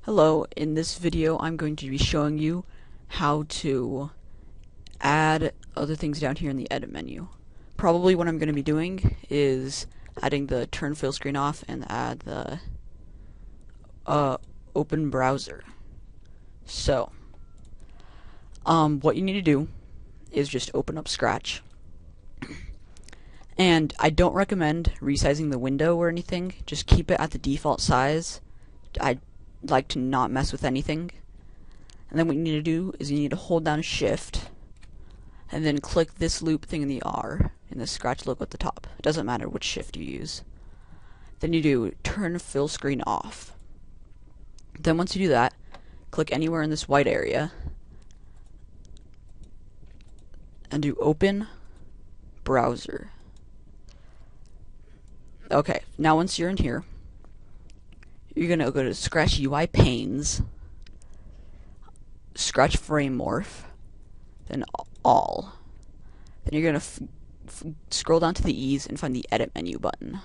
Hello, in this video I'm going to be showing you how to add other things down here in the edit menu. Probably what I'm going to be doing is adding the turn fill screen off and add the open browser. So, what you need to do is just open up Scratch. And I don't recommend resizing the window or anything, just keep it at the default size. I like to not mess with anything. And then what you need to do is you need to hold down Shift and then click this loop thing in the R in the Scratch logo at the top. It doesn't matter which shift you use. Then you do turn fill screen off. Then once you do that, click anywhere in this white area and do open browser. Okay, now once you're in here, you're going to go to Scratch UI Panes, Scratch Frame Morph, then All. Then you're going to scroll down to the E's and find the Edit menu button.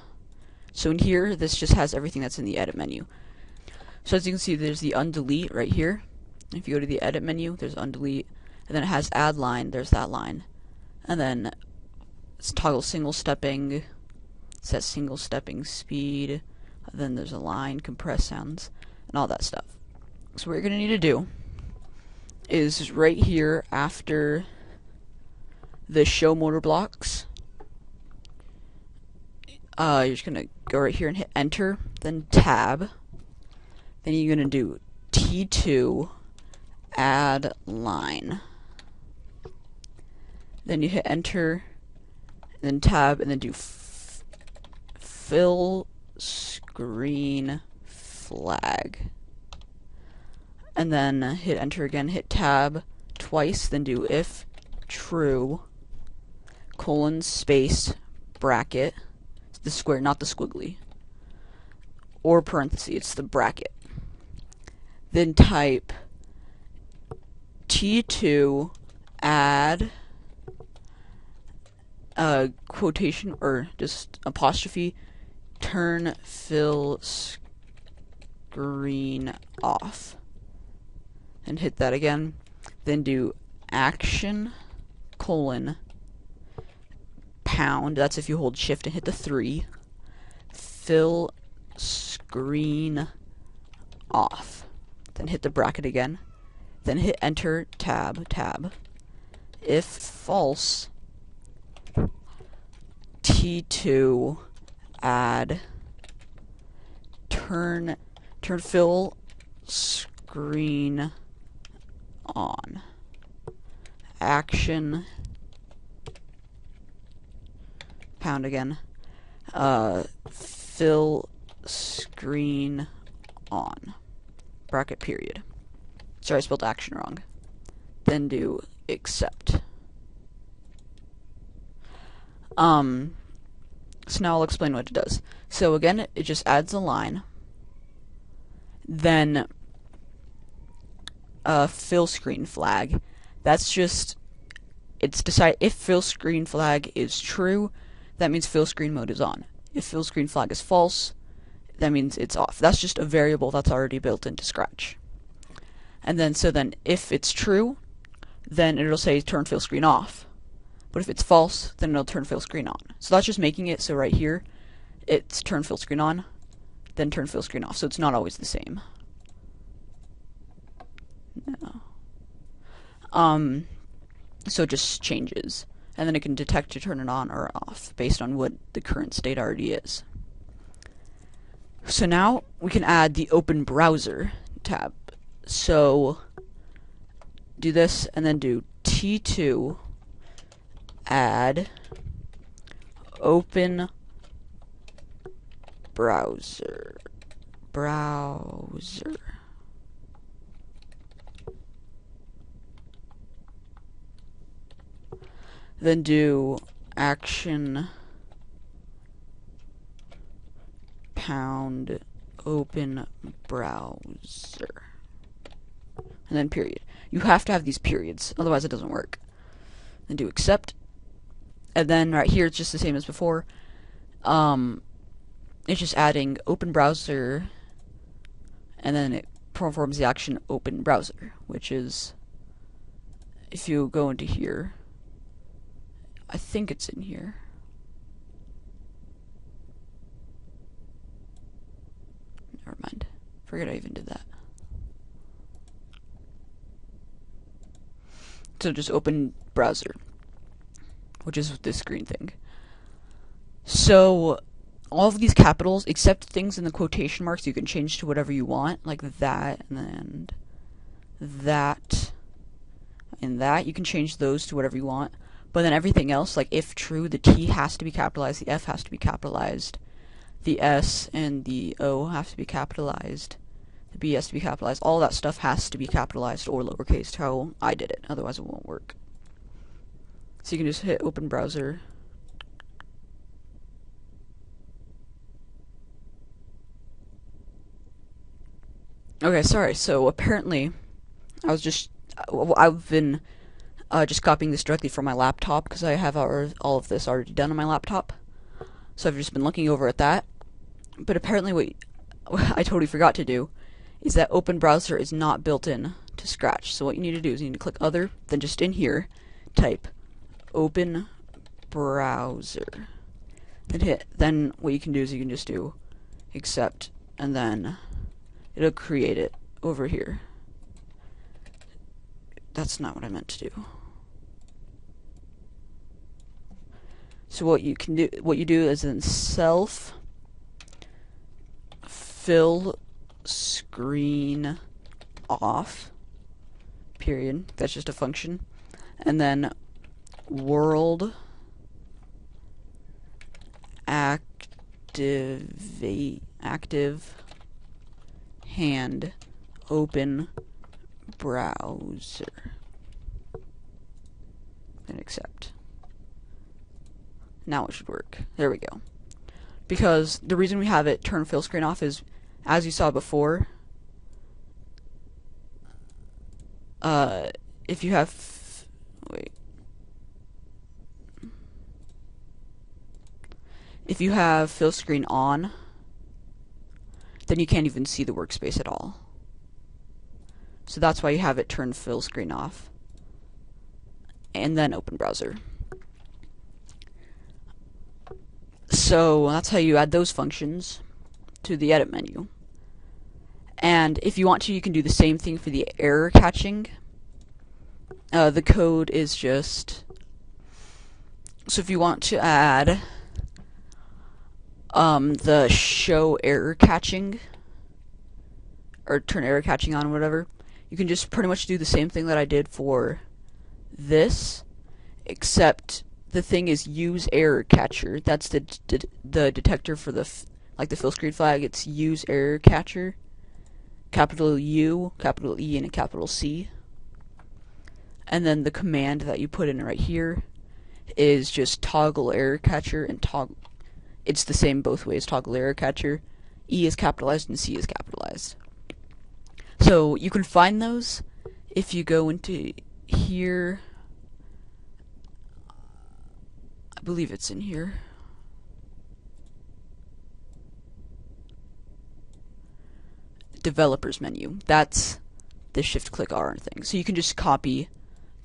So in here, this just has everything that's in the Edit menu. So as you can see, there's the Undelete right here. If you go to the Edit menu, there's Undelete, and then it has Add Line, there's that line. And then it's toggle single stepping, set single stepping speed, then there's a line, compress sounds, and all that stuff. So what you're going to need to do is right here after the show motor blocks, you're just going to go right here and hit enter, then tab, then you're going to do T2 add line, then you hit enter, then tab, and then do fill screen flag, and then hit enter again, hit tab twice, then do if true colon space bracket, the square, not the squiggly, or parenthesis, it's the bracket, then type T2 add quotation or just apostrophe turn fill screen off, and hit that again, then do action colon pound, that's if you hold shift and hit the 3, fill screen off, then hit the bracket again, then hit enter, tab, if false, T2 add turn fill screen on, action pound again, fill screen on, bracket period. Sorry, I spelled action wrong. Then do accept. So now I'll explain what it does. So again, it just adds a line, then fill screen flag. That's just, it's decide if fill screen flag is true, that means fill screen mode is on. If fill screen flag is false, that means it's off. That's just a variable that's already built into Scratch. And then if it's true, then it'll say turn fill screen off. But if it's false, then it'll turn fill screen on. So that's just making it so right here, it's turn fill screen on, then turn fill screen off. So it's not always the same. No. So it just changes. And then it can detect to turn it on or off based on what the current state already is. So now we can add the open browser tab. So do this and then do T2 add open browser. Then do action pound open browser, and then period. You have to have these periods, otherwise it doesn't work. Then do accept, and then right here it's just the same as before. It's just adding open browser and then performs the action open browser, which is, if you go into here, I think it's in here. Never mind. Forget I even did that. So just open browser, which is this green thing. So all of these capitals, except things in the quotation marks, you can change to whatever you want, like that, and then that, and that. You can change those to whatever you want. But then everything else, like if true, the T has to be capitalized, the F has to be capitalized, the S and the O have to be capitalized, the B has to be capitalized. All that stuff has to be capitalized or lowercase, how I did it, otherwise it won't work. So you can just hit open browser. Okay, sorry, so apparently I've been just copying this directly from my laptop because I have all of this already done on my laptop. So I've just been looking over at that. But apparently what I totally forgot to do is that open browser is not built in to Scratch. So what you need to do is you need to click other, then just in here, type open browser. Then what you can do is you can just do accept, and then it'll create it over here. That's not what I meant to do. So what you do is in self fill screen off, period. That's just a function. And then world active hand open browser. Then accept. Now it should work. There we go. Because the reason we have it turn fill screen off is, as you saw before, if you have, if you have fill screen on, then you can't even see the workspace at all. So that's why you have it turn fill screen off. And then open browser. So that's how you add those functions to the edit menu. And if you want to, you can do the same thing for the error catching. The code is just, so if you want to add the show error catching, or turn error catching on, whatever, you can just pretty much do the same thing that I did for this, except the thing is use error catcher. That's the detector for the the fill screen flag. It's use error catcher, capital U, capital E, and a capital C. And then the command that you put in right here is just toggle error catcher, and toggle. It's the same both ways. Toggle error catcher. E is capitalized and C is capitalized. So you can find those if you go into here. I believe it's in here. Developers menu. That's the shift-click R thing. So you can just copy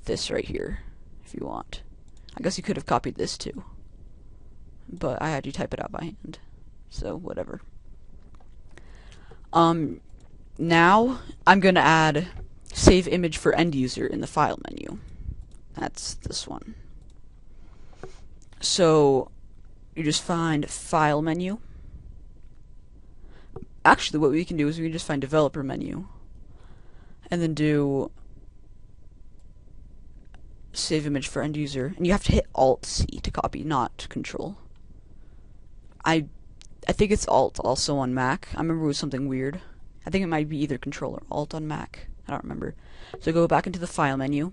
this right here if you want. I guess you could have copied this too, but I had you type it out by hand, so whatever. Now I'm gonna add save image for end user in the file menu. That's this one. So you just find file menu. Actually, what we can do is we can just find developer menu and then do save image for end user, and you have to hit Alt-C to copy, not Control. I think it's Alt also on Mac. I remember it was something weird. I think it might be either Control or Alt on Mac. I don't remember. So go back into the file menu,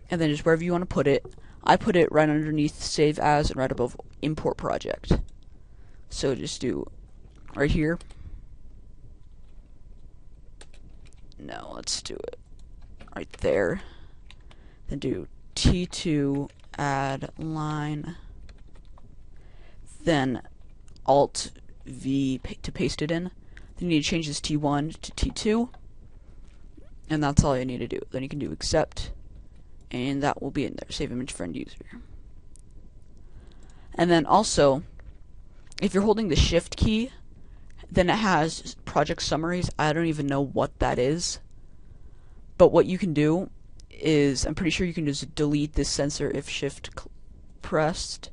and then just wherever you want to put it. I put it right underneath Save As and right above Import Project. So just do right here. No, let's do it right there. Then do T2 add line. Then Alt V to paste it in. Then you need to change this T1 to T2. And that's all you need to do. Then you can do accept, and that will be in there. Save image for end user. And then also, if you're holding the shift key, then it has project summaries. I don't even know what that is. But what you can do is, I'm pretty sure you can just delete this sensor if shift pressed,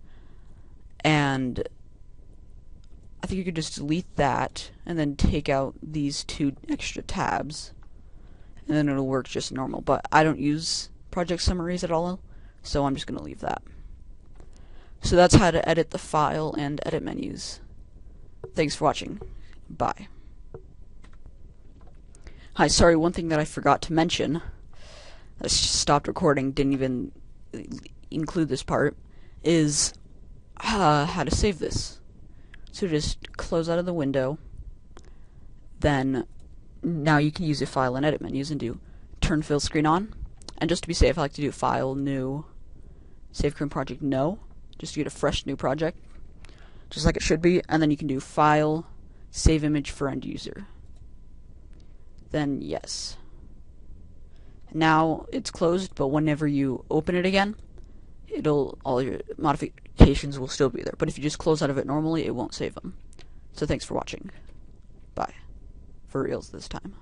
and I think you could just delete that and then take out these 2 extra tabs, and then it'll work just normal. But I don't use project summaries at all, so I'm just going to leave that. So that's how to edit the file and edit menus. Thanks for watching. Bye. Hi, sorry, one thing that I forgot to mention, I stopped recording, didn't even include this part, is how to save this. So just close out of the window, then now you can use your file and edit menus and do turn fill screen on, and just to be safe I like to do file, new, save current project, no, just to get a fresh new project, just like it should be, and then you can do file, save image for end user. Then yes. Now it's closed, but whenever you open it again, all your modifications will still be there. But if you just close out of it normally, it won't save them. So thanks for watching. Bye. For reals this time.